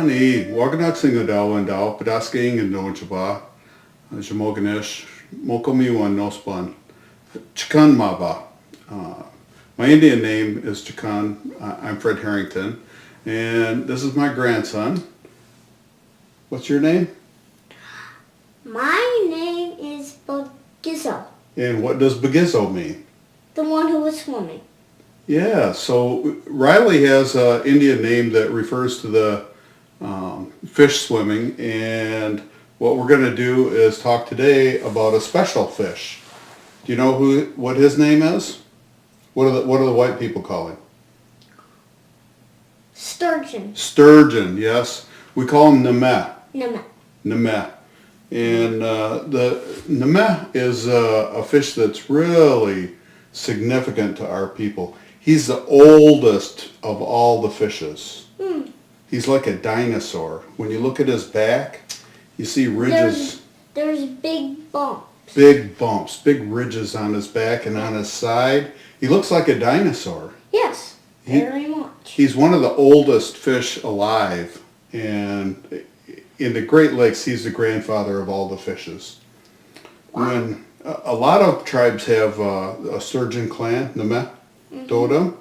Ani, Waganaxing Adao and Dao, Pedasking and Nojaba, Jamoganish, Mokomiwan Nospan, Chikan Maba. My Indian name is Chikan. I'm Fred Harrington, and this is my grandson. What's your name? My name is Begizo. And what does Begizo mean? The one who was swimming. Yeah, so Riley has an Indian name that refers to the fish swimming, and what we're going to do is talk today about a special fish. Do you know what his name is? What do the white people call him? Sturgeon. Sturgeon, yes. We call him Nemeh. Nemeh. Nemeh. And the Nemeh is a fish that's really significant to our people. He's the oldest of all the fishes. He's like a dinosaur. When you look at his back, you see ridges. There's big bumps. Big bumps, big ridges on his back and on his side. He looks like a dinosaur. Yes, very much. He's one of the oldest fish alive, and in the Great Lakes, he's the grandfather of all the fishes. Wow. When a lot of tribes have a Sturgeon Clan, Nemeh, Dodam.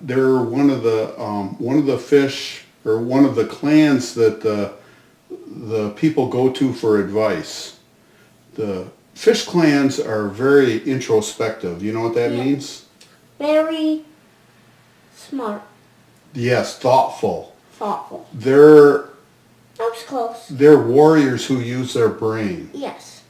They're one of the fish, or one of the clans that the people go to for advice. The fish clans are very introspective. You know what that means? Very smart. Yes, thoughtful. Thoughtful. That was close. They're warriors who use their brain. Yes.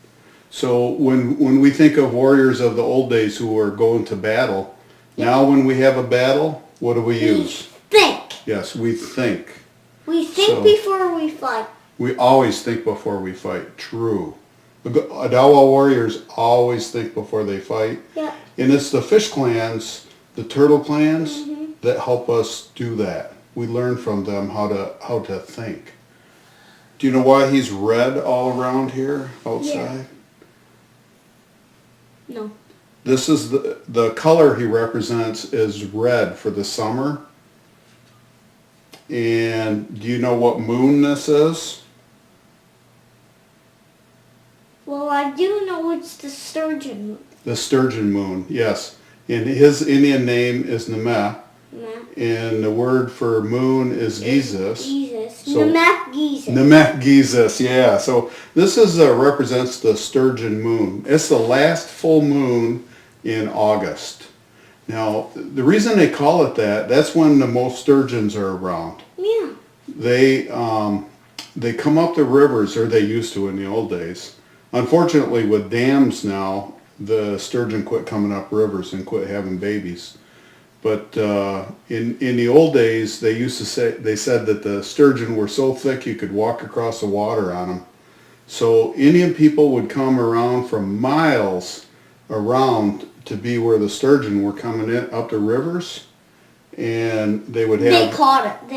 So when we think of warriors of the old days who were going to battle, now when we have a battle, what do we use? Think. Yes, we think. We think before we fight. We always think before we fight. True. The Adawa warriors always think before they fight. Yeah. And it's the fish clans, the turtle clans, that help us do that. We learn from them how to think. Do you know why he's red all around here outside? Yeah. No. This is the color he represents is red for the summer. And do you know what moon this is? Well, I do know it's the sturgeon moon. The sturgeon moon, yes. And his Indian name is Nemeh. And the word for moon is Gizis. Nemeh Gizis. Nemeh Gizis, yeah. So this represents the sturgeon moon. It's the last full moon in August. Now, the reason they call it that's when the most sturgeons are around. Yeah. They come up the rivers, or they used to in the old days. Unfortunately, with dams now, the sturgeon quit coming up rivers and quit having babies. But in the old days, they said that the sturgeon were so thick you could walk across the water on them. So Indian people would come around from miles around to be where the sturgeon were coming in up the rivers, and they would have. They caught it.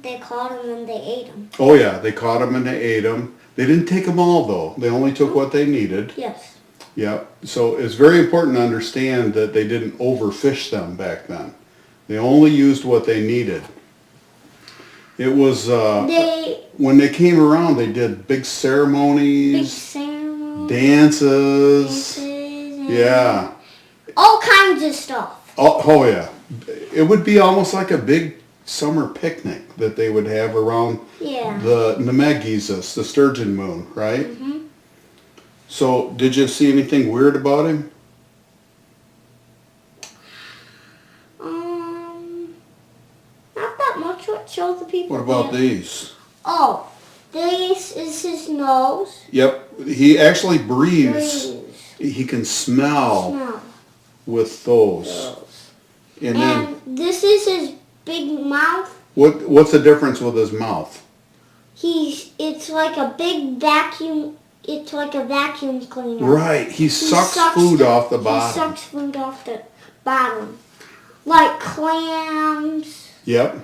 They caught them and they ate them. Oh yeah, they caught them and they ate them. They didn't take them all though. They only took what they needed. Yes. Yep. So it's very important to understand that they didn't overfish them back then. They only used what they needed. It was when they came around, they did big ceremonies, dances, yeah, all kinds of stuff. Oh yeah, it would be almost like a big summer picnic that they would have around the Nemeh Gizis, the sturgeon moon, right? So, did you see anything weird about him? Not that much. What show the people? What about these? Oh, this is his nose. Yep, he actually breathes. He can smell with those. And then this is his big mouth. What's the difference with his mouth? It's like a big vacuum. It's like a vacuum cleaner. Right. He sucks food off the bottom. He sucks food off the bottom. Like clams. Yep.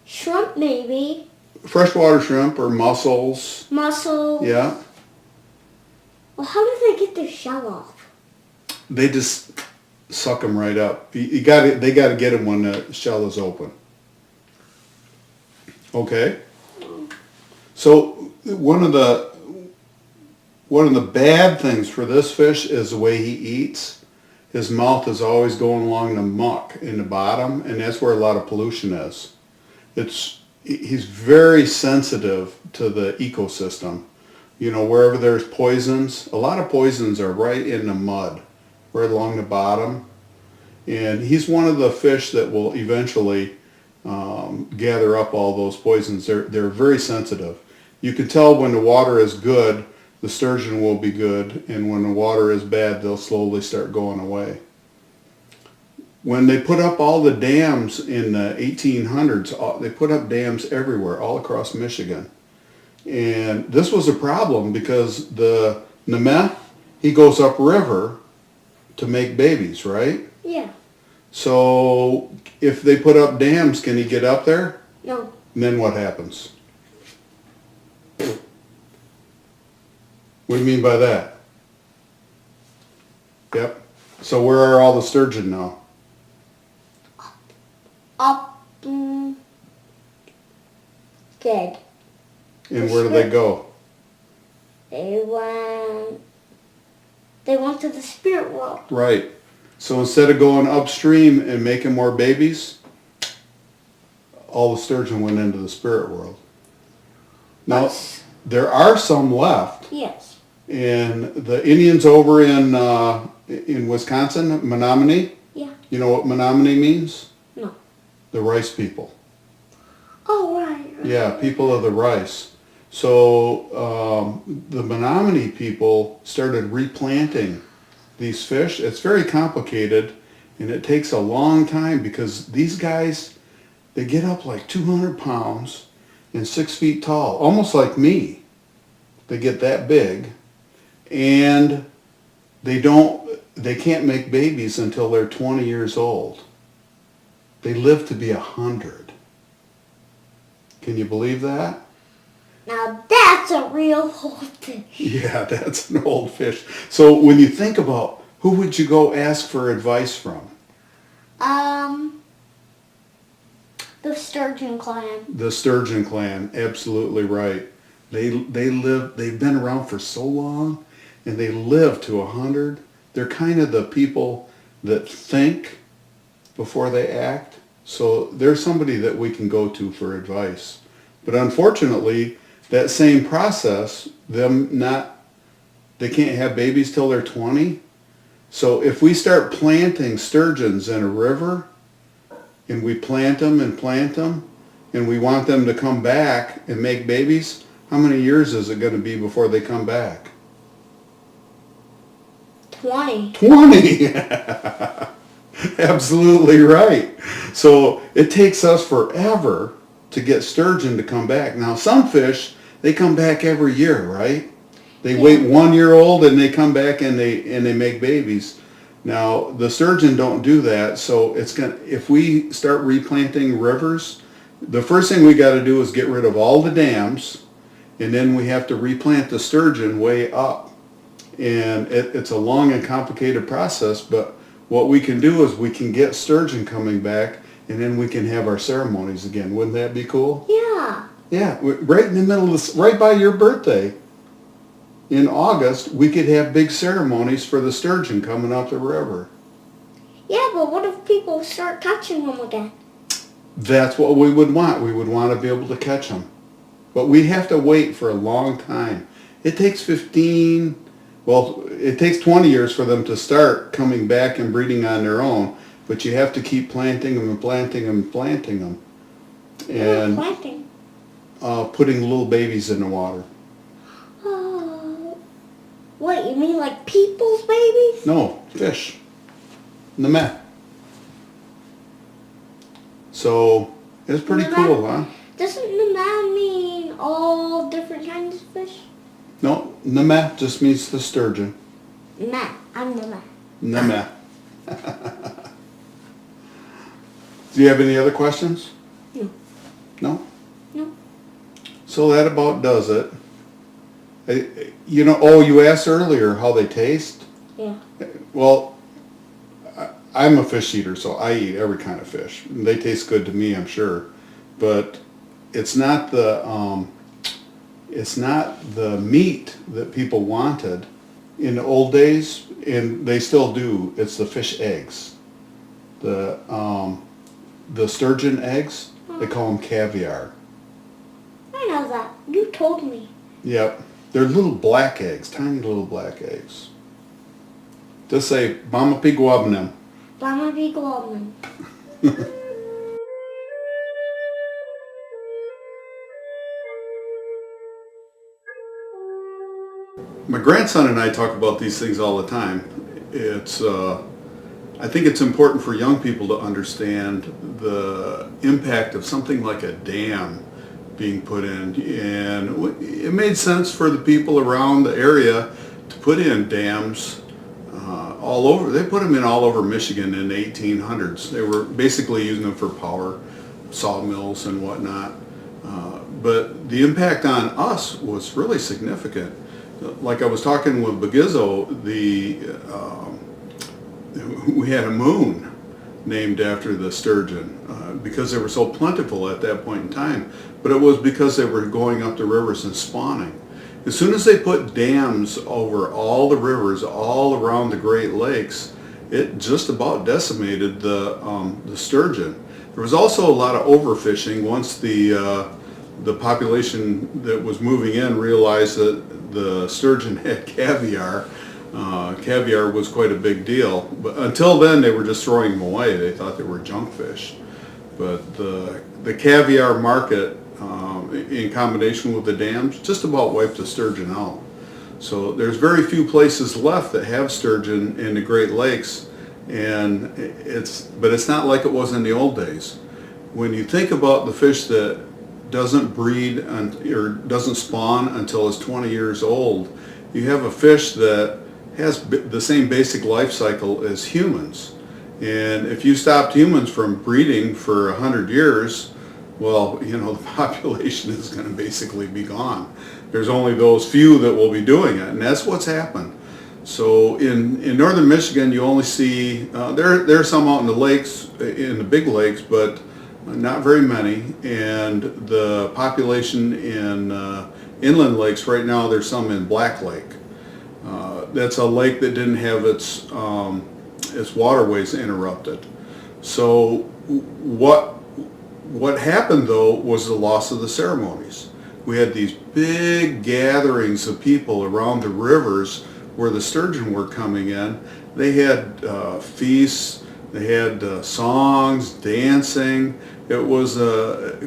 Shrimp maybe. Freshwater shrimp or mussels. Mussels. Yeah. Well, how do they get their shell off? They just suck them right up. They got to get them when the shell is open. Okay. So one of the bad things for this fish is the way he eats. His mouth is always going along the muck in the bottom, and that's where a lot of pollution is. He's very sensitive to the ecosystem. You know, wherever there's poisons, a lot of poisons are right in the mud, right along the bottom. And he's one of the fish that will eventually gather up all those poisons. They're very sensitive. You can tell when the water is good, the sturgeon will be good, and when the water is bad, they'll slowly start going away. When they put up all the dams in the 1800s, they put up dams everywhere, all across Michigan. And this was a problem because the Nemeth, he goes upriver to make babies, right? Yeah. So if they put up dams, can he get up there? No. And then what happens? What do you mean by that? Yep. So where are all the sturgeon now? Up. Dead. And where do they go? They went to the spirit world. Right. So instead of going upstream and making more babies, all the sturgeon went into the spirit world. Now, there are some left. Yes. And the Indians over in Wisconsin, Menominee. Yeah. You know what Menominee means? No. The rice people. Right. Yeah, people of the rice. So the Menominee people started replanting these fish. It's very complicated, and it takes a long time because these guys, they get up like 200 pounds and 6 feet tall, almost like me. They get that big, and they can't make babies until they're 20 years old. They live to be 100. Can you believe that? Now that's a real old fish. Yeah, that's an old fish. So when you think about who would you go ask for advice from? The Sturgeon Clan. The Sturgeon Clan, absolutely right. They've been around for so long, and they live to 100. They're kind of the people that think before they act. So they're somebody that we can go to for advice. But unfortunately, that same process, they can't have babies till they're 20. So if we start planting sturgeons in a river, and we plant them, and we want them to come back and make babies, how many years is it going to be before they come back? 20. 20! Absolutely right. So it takes us forever to get sturgeon to come back. Now some fish, they come back every year, right? They wait 1 year old and they come back and they make babies. Now the sturgeon don't do that, so if we start replanting rivers, the first thing we got to do is get rid of all the dams, and then we have to replant the sturgeon way up. And it's a long and complicated process, but what we can do is we can get sturgeon coming back, and then we can have our ceremonies again. Wouldn't that be cool? Yeah. Yeah, right in the middle of this, right by your birthday, in August, we could have big ceremonies for the sturgeon coming up the river. Yeah, but what if people start catching them again? That's what we would want. We would want to be able to catch them. But we'd have to wait for a long time. It takes 20 years for them to start coming back and breeding on their own. But you have to keep planting them and planting them and planting them. And planting? Putting little babies in the water. What, you mean like people's babies? No, fish. Nemeth. So, it's pretty cool, huh? Doesn't Nemeth mean all different kinds of fish? No, Nemeth just means the sturgeon. I'm Nemeth. Nemeth. Do you have any other questions? No. No? No. So that about does it. You asked earlier how they taste? Yeah. Well, I'm a fish eater, so I eat every kind of fish. They taste good to me, I'm sure. But it's not the meat that people wanted in the old days, and they still do. It's the fish eggs, the sturgeon eggs. They call them caviar. I know that. You told me. Yep, they're little black eggs, tiny little black eggs. Just say "Mama Piguabnem." Mama Begizo. My grandson and I talk about these things all the time. I think it's important for young people to understand the impact of something like a dam being put in. And it made sense for the people around the area to put in dams all over. They put them in all over Michigan in the 1800s. They were basically using them for power, sawmills and whatnot. But the impact on us was really significant. Like I was talking with Begizo, we had a moon named after the sturgeon because they were so plentiful at that point in time. But it was because they were going up the rivers and spawning. As soon as they put dams over all the rivers all around the Great Lakes, it just about decimated the sturgeon. There was also a lot of overfishing once the population that was moving in realized that the sturgeon had caviar. Caviar was quite a big deal, but until then they were just throwing them away. They thought they were junk fish. But the caviar market, in combination with the dams, just about wiped the sturgeon out. So there's very few places left that have sturgeon in the Great Lakes, but it's not like it was in the old days. When you think about the fish that doesn't breed or doesn't spawn until it's 20 years old, you have a fish that has the same basic life cycle as humans. And if you stopped humans from breeding for 100 years, well, the population is going to basically be gone. There's only those few that will be doing it, and that's what's happened. So in northern Michigan, you only see, there are some out in the lakes, in the big lakes, but not very many. And the population in inland lakes right now, there's some in Black Lake. That's a lake that didn't have its waterways interrupted. So what happened though was the loss of the ceremonies. We had these big gatherings of people around the rivers where the sturgeon were coming in. They had feasts, they had songs, dancing. It was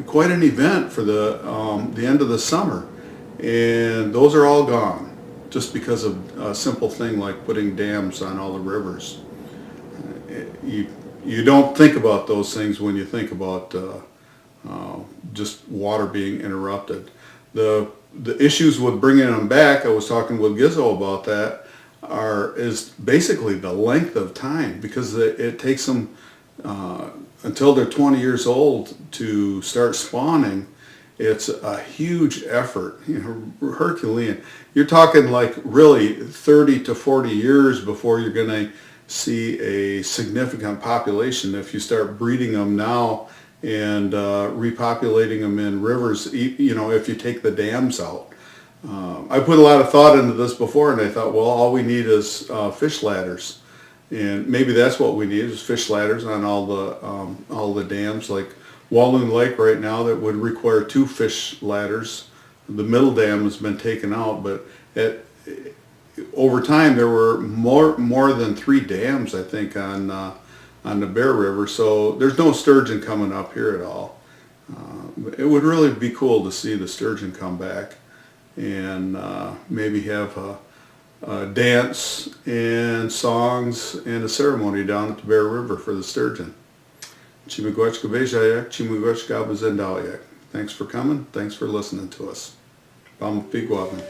quite an event for the end of the summer, and those are all gone just because of a simple thing like putting dams on all the rivers. You don't think about those things when you think about just water being interrupted. The issues with bringing them back, I was talking with Gizzo about that, is basically the length of time, because it takes them until they're 20 years old to start spawning. It's a huge effort, Herculean. You're talking like really 30 to 40 years before you're going to see a significant population if you start breeding them now and repopulating them in rivers, if you take the dams out. I put a lot of thought into this before, and I thought, well, all we need is fish ladders. And maybe that's what we need, is fish ladders on all the dams. Like Walloon Lake right now, that would require 2 fish ladders. The middle dam has been taken out, but over time there were more than 3 dams, I think, on the Bear River. So there's no sturgeon coming up here at all. It would really be cool to see the sturgeon come back and maybe have a dance and songs and a ceremony down at the Bear River for the sturgeon. Chimigwachka Bejayak, Chimigwachka Bazendayak. Thanks for coming. Thanks for listening to us. Bam Pigwabin.